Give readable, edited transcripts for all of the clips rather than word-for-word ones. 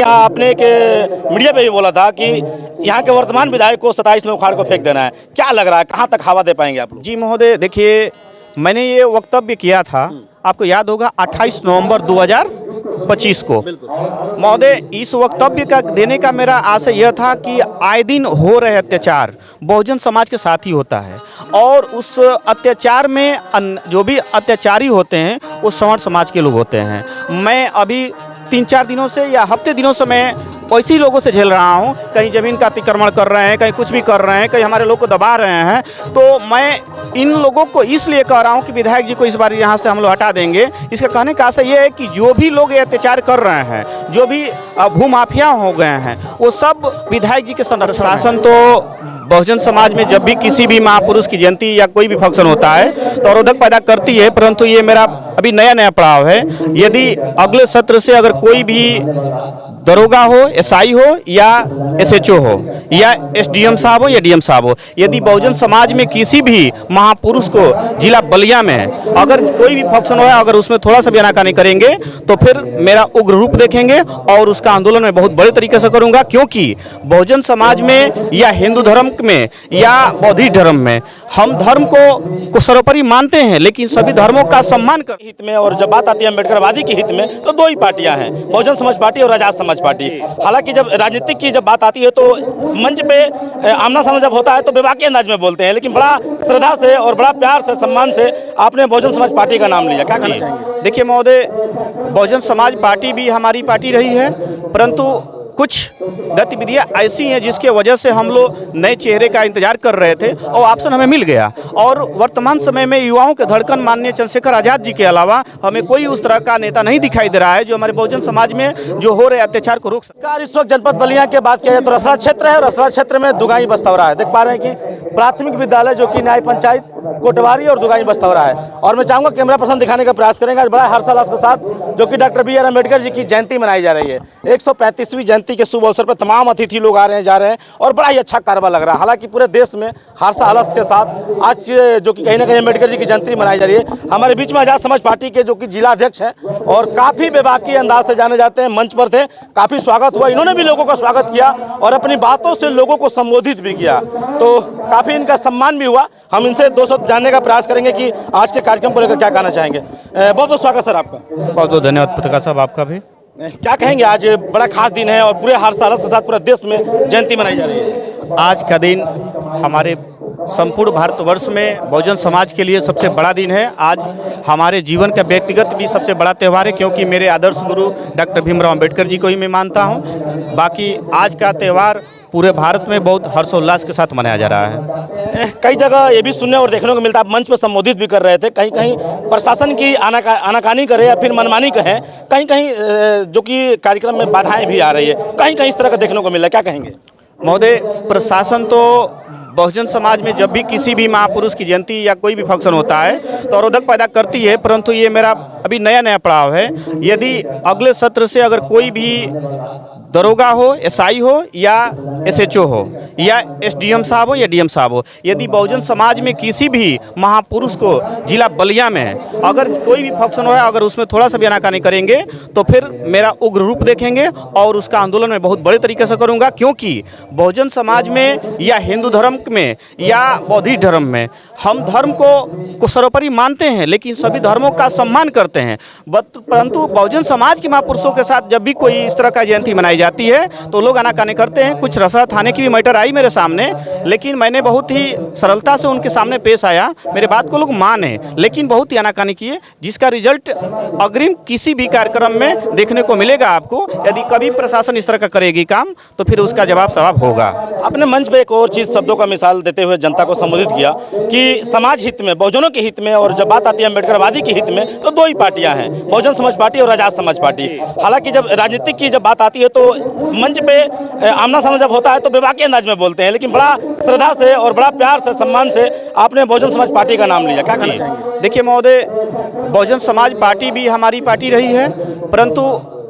आपने एक मीडिया पे भी बोला था कि यहाँ के वर्तमान विधायक को 27 में उखाड़ को फेंक देना है। क्या लग रहा है, कहाँ तक हवा दे पाएंगे आप लोग? जी महोदय, देखिए मैंने ये वक्तव्य किया था, आपको याद होगा 28 नवंबर 2025 को। महोदय, इस वक्तव्य का देने का मेरा आशय यह था कि आए दिन हो रहे अत्याचार बहुजन समाज के साथ ही होता है और उस अत्याचार में जो भी अत्याचारी होते हैं वो सवर्ण समाज के लोग होते हैं। मैं अभी 3-4 दिनों से या हफ्ते दिनों से मैं वैसे ही लोगों से झेल रहा हूँ। कहीं ज़मीन का अतिक्रमण कर रहे हैं, कहीं कुछ भी कर रहे हैं, कहीं हमारे लोग को दबा रहे हैं। तो मैं इन लोगों को इसलिए कह रहा हूँ कि विधायक जी को इस बार यहाँ से हम लोग हटा देंगे। इसका कहने का आशय ये है कि जो भी लोग ये अत्याचार कर रहे हैं, जो भी भूमाफिया हो गए हैं, वो सब विधायक जी के शासन। तो बहुजन समाज में जब भी किसी भी महापुरुष की जयंती या कोई भी फंक्शन होता है तो अवरोधक पैदा करती है, परंतु ये मेरा अभी नया पड़ाव है। यदि अगले सत्र से अगर कोई भी दरोगा हो, एसआई हो या एसएचओ हो या एसडीएम साहब हो या डीएम साहब हो, यदि बहुजन समाज में किसी भी महापुरुष को जिला बलिया में अगर कोई भी फंक्शन हो अगर उसमें थोड़ा सा भी आनाकानी करेंगे तो फिर मेरा उग्र रूप देखेंगे और उसका आंदोलन मैं बहुत बड़े तरीके से करूंगा। क्योंकि बहुजन समाज में या हिंदू धर्म में या बौद्धिस्ट धर्म में हम धर्म को सर्वोपरि मानते हैं, लेकिन सभी धर्मों का सम्मान कर हित में। और जब बात आती है अम्बेडकरवादी के हित में तो दो ही पार्टियां हैं, बहुजन समाज पार्टी और आजाद समाज पार्टी। हालांकि जब राजनीतिक की जब बात आती है तो मंच पे आमना सामना जब होता है तो बेबाकी अंदाज में बोलते हैं, लेकिन बड़ा श्रद्धा से और बड़ा प्यार से सम्मान से आपने बहुजन समाज पार्टी का नाम लिया, क्या कहना चाहिए? देखिए महोदय, बहुजन समाज पार्टी भी हमारी पार्टी रही है, परंतु कुछ गतिविधियां ऐसी हैं जिसके वजह से हम लोग नए चेहरे का इंतजार कर रहे थे और ऑप्शन हमें मिल गया। और वर्तमान समय में युवाओं के धड़कन माननीय चंद्रशेखर आजाद जी के अलावा हमें कोई उस तरह का नेता नहीं दिखाई दे रहा है जो हमारे बहुजन समाज में जो हो रहे अत्याचार को रोक सके। इस वक्त जनपद बलिया की बात किया जाए तो रसरा क्षेत्र है, रसरा क्षेत्र में दुगाई बस्तौरा है। देख पा रहे हैं कि प्राथमिक विद्यालय जो कि न्याय पंचायत कोटवारी और दुगाई बस्तौरा है। और मैं चाहूंगा कैमरा पर्सन दिखाने का प्रयास करेंगे। आज बड़ा हर्षोल्लास के साथ जो कि doctor B are Ambedkar ji की जयंती मनाई जा रही है। 135वीं जयंती के शुभ अवसर पर तमाम अतिथि लोग आ रहे हैं, जा रहे हैं और बड़ा ही अच्छा कारवा लग रहा है। हालांकि पूरे देश में हर्षोल्लास के साथ आज जो कि कहीं ना कहीं अम्बेडकर जी की जयंती मनाई जा रही है। हमारे बीच में आजाद समाज पार्टी के जो कि जिला अध्यक्ष हैं और काफी बेबाकी अंदाज से जाने जाते हैं, मंच पर थे, काफी स्वागत हुआ। इन्होंने भी लोगों का स्वागत किया और अपनी बातों से लोगों को संबोधित भी किया, तो काफी इनका सम्मान भी हुआ। हम इनसे 2 शब्द जानने का प्रयास करेंगे कि आज के कार्यक्रम को लेकर क्या कहना चाहेंगे। बहुत बहुत स्वागत सर आपका। बहुत बहुत धन्यवाद पत्रकार साहब, आपका भी। क्या कहेंगे, आज बड़ा खास दिन है और पूरे हर्षोल्लास के साथ पूरे देश में जयंती मनाई जा रही है। आज का दिन हमारे संपूर्ण भारतवर्ष में बहुजन समाज के लिए सबसे बड़ा दिन है। आज हमारे जीवन का व्यक्तिगत भी सबसे बड़ा त्यौहार है, क्योंकि मेरे आदर्श गुरु डॉक्टर भीमराव अम्बेडकर जी को ही मैं मानता हूँ। बाकी आज का त्यौहार पूरे भारत में बहुत हर्षोल्लास के साथ मनाया जा रहा है। कई जगह ये भी सुनने और देखने को मिलता है, आप मंच पर संबोधित भी कर रहे थे, कहीं कहीं प्रशासन की आनाकानी करे या फिर मनमानी कहें, कहीं कहीं जो कि कार्यक्रम में बाधाएं भी आ रही है, कहीं कहीं इस तरह का देखने को मिल रहा है, क्या कहेंगे? महोदय, प्रशासन तो बहुजन समाज में जब भी किसी भी महापुरुष की जयंती या कोई भी फंक्शन होता है तो अवरोधक पैदा करती है, परंतु ये मेरा अभी नया पड़ाव है। यदि अगले सत्र से अगर कोई भी दरोगा हो, एसआई हो या एसएचओ हो या एसडीएम साहब हो या डीएम साहब हो, यदि बहुजन समाज में किसी भी महापुरुष को जिला बलिया में अगर कोई भी फंक्शन हो अगर उसमें थोड़ा सा भी आनाकानी करेंगे तो फिर मेरा उग्र रूप देखेंगे और उसका आंदोलन मैं बहुत बड़े तरीके से करूंगा। क्योंकि बहुजन समाज में या हिंदू धर्म में या बौद्धिस्ट धर्म में हम धर्म को सर्वोपरि मानते हैं, लेकिन सभी धर्मों का सम्मान करते हैं। परंतु बहुजन समाज के महापुरुषों के साथ जब भी कोई इस तरह का जयंती मनाई जाती है तो लोग आनाकानी करते हैं। कुछ रसरा थाने की भी मैटर आई मेरे सामने, लेकिन मैंने बहुत ही सरलता से उनके सामने पेश आया, मेरे बात को लोग माने, लेकिन बहुत ही आनाकानी किए, जिसका रिजल्ट अग्रिम किसी भी कार्यक्रम में देखने को मिलेगा आपको। यदि कभी प्रशासन इस तरह का करेगी काम तो फिर उसका जवाब सवाब होगा। अपने मंच पे एक और चीज़ शब्दों का मिसाल देते हुए जनता को संबोधित किया कि समाज हित में, बहुजनों के हित में और जब बात आती है अम्बेडकरवादी के हित में तो दो ही पार्टियां हैं, बहुजन समाज पार्टी और आजाद समाज पार्टी। हालांकि जब राजनीतिक की जब बात आती है तो मंच पे आमना सामना जब होता है तो बेबाकी अंदाज में बोलते हैं, लेकिन बड़ा श्रद्धा से और बड़ा प्यार से सम्मान से आपने बहुजन समाज पार्टी का नाम लिया, क्या कहना चाहिए? देखिए महोदय, बहुजन समाज पार्टी भी हमारी पार्टी रही है, परंतु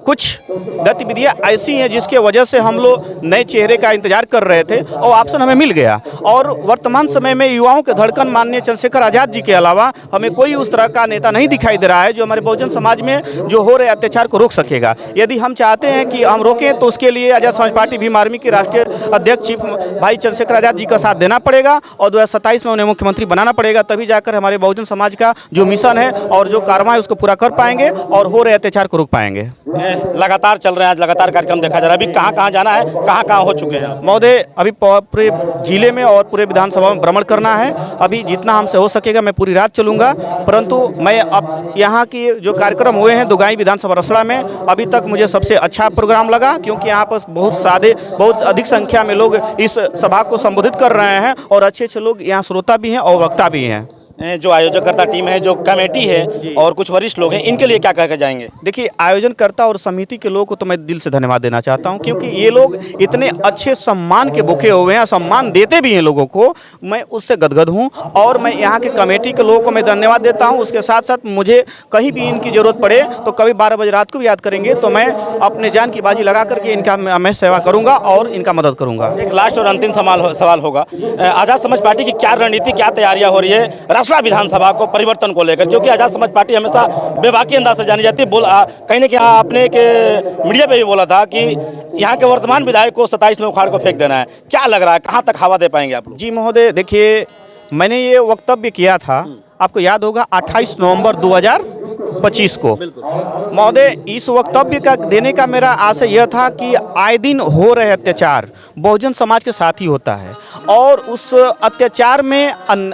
कुछ गतिविधियां ऐसी हैं जिसके वजह से हम लोग नए चेहरे का इंतजार कर रहे थे और ऑप्शन हमें मिल गया। और वर्तमान समय में युवाओं के धड़कन माननीय चंद्रशेखर आज़ाद जी के अलावा हमें कोई उस तरह का नेता नहीं दिखाई दे रहा है जो हमारे बहुजन समाज में जो हो रहे अत्याचार को रोक सकेगा। यदि हम चाहते हैं कि हम रोकें तो उसके लिए आज़ाद समाज पार्टी भीम आर्मी के राष्ट्रीय अध्यक्ष चीफ भाई चंद्रशेखर आज़ाद जी का साथ देना पड़ेगा और 2027 में उन्हें मुख्यमंत्री बनाना पड़ेगा, तभी जाकर हमारे बहुजन समाज का जो मिशन है और जो कार्रवाई है उसको पूरा कर पाएंगे और हो रहे अत्याचार को रोक पाएंगे। लगातार चल रहे हैं, आज लगातार कार्यक्रम देखा जा रहा है। अभी कहाँ कहाँ जाना है, कहाँ कहाँ हो चुके हैं महोदय? अभी पूरे जिले में और पूरे विधानसभा में भ्रमण करना है। अभी जितना हमसे हो सकेगा मैं पूरी रात चलूँगा, परंतु मैं अब यहाँ की जो कार्यक्रम हुए हैं दुगाई विधानसभा रसड़ा में, अभी तक मुझे सबसे अच्छा प्रोग्राम लगा, क्योंकि यहाँ पर बहुत अधिक संख्या में लोग इस सभा को संबोधित कर रहे हैं और अच्छे अच्छे लोग यहाँ श्रोता भी हैं और वक्ता भी हैं। जो आयोजकर्ता टीम है, जो कमेटी है और कुछ वरिष्ठ लोग हैं, इनके लिए क्या कह के जाएंगे? देखिए, आयोजनकर्ता और समिति के लोगों को तो मैं दिल से धन्यवाद देना चाहता हूं, क्योंकि ये लोग इतने अच्छे सम्मान के भूखे हुए हैं, सम्मान देते भी हैं लोगों को, मैं उससे गदगद हूं। और मैं यहाँ के कमेटी के लोगों को मैं धन्यवाद देता हूं। उसके साथ साथ मुझे कहीं भी इनकी ज़रूरत पड़े तो कभी 12 बजे रात को भी याद करेंगे तो मैं अपने जान की बाजी लगा करके इनका मैं सेवा करूँगा और इनका मदद करूँगा। एक लास्ट और अंतिम सवाल होगा, आज़ाद समाज पार्टी की क्या रणनीति, क्या तैयारियाँ हो रही है रसड़ा विधानसभा को परिवर्तन को लेकर? क्योंकि आज़ाद समाज पार्टी हमेशा बेबाकी अंदाज से जानी जाती है। कहीं ना कहीं आपने के मीडिया पे भी बोला था कि यहाँ के वर्तमान विधायक को 27 में उखाड़ को फेंक देना है। क्या लग रहा है, कहाँ तक हवा दे पाएंगे आप लोग? जी महोदय, देखिए, मैंने ये वक्तव्य किया था, आपको याद होगा 28 नवंबर 2025 को। महोदय, इस वक्तव्य का देने का मेरा आशय यह था कि आए दिन हो रहे अत्याचार बहुजन समाज के साथ ही होता है और उस अत्याचार में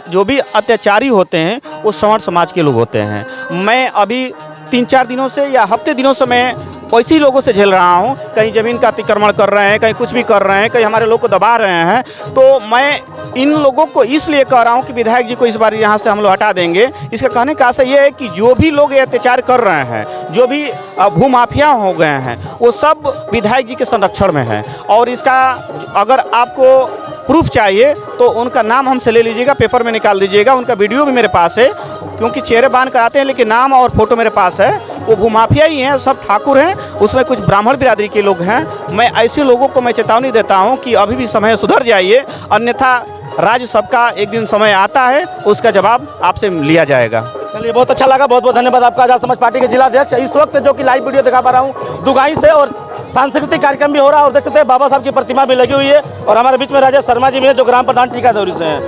जो भी अत्याचारी होते हैं वो सवर्ण समाज के लोग होते हैं। मैं अभी 3-4 दिनों से या हफ्ते दिनों से मैं वैसे ही लोगों से झेल रहा हूँ, कहीं ज़मीन का अतिक्रमण कर रहे हैं, कहीं कुछ भी कर रहे हैं, कहीं हमारे लोग को दबा रहे हैं। तो मैं इन लोगों को इसलिए कह रहा हूँ कि विधायक जी को इस बार यहाँ से हम लोग हटा देंगे। इसका कहने का आशय ये है कि जो भी लोग ये अत्याचार कर रहे हैं, जो भी भूमाफिया हो गए हैं, वो सब विधायक जी के संरक्षण में हैं। और इसका अगर आपको प्रूफ चाहिए तो उनका नाम हमसे ले लीजिएगा, पेपर में निकाल दीजिएगा, उनका वीडियो भी मेरे पास है, क्योंकि चेहरे बांध कर आते हैं लेकिन नाम और फोटो मेरे पास है। वो भूमाफिया ही हैं, सब ठाकुर हैं, उसमें कुछ ब्राह्मण बिरादरी के लोग हैं। मैं ऐसे लोगों को मैं चेतावनी देता हूं कि अभी भी समय सुधर जाइए, अन्यथा राज्य सबका एक दिन समय आता है, उसका जवाब आपसे लिया जाएगा। चलिए, बहुत अच्छा लगा, बहुत बहुत धन्यवाद आपका आज़ाद समाज पार्टी के जिला अध्यक्ष। इस वक्त जो कि लाइव वीडियो दिखा पा रहा हूँ दुगाई से, और सांस्कृतिक कार्यक्रम भी हो रहा है और देख सकते हैं बाबा साहब की प्रतिमा भी लगी हुई है और हमारे बीच में राजेश शर्मा जी भी हैं जो ग्राम प्रधान टीकादौरी से हैं।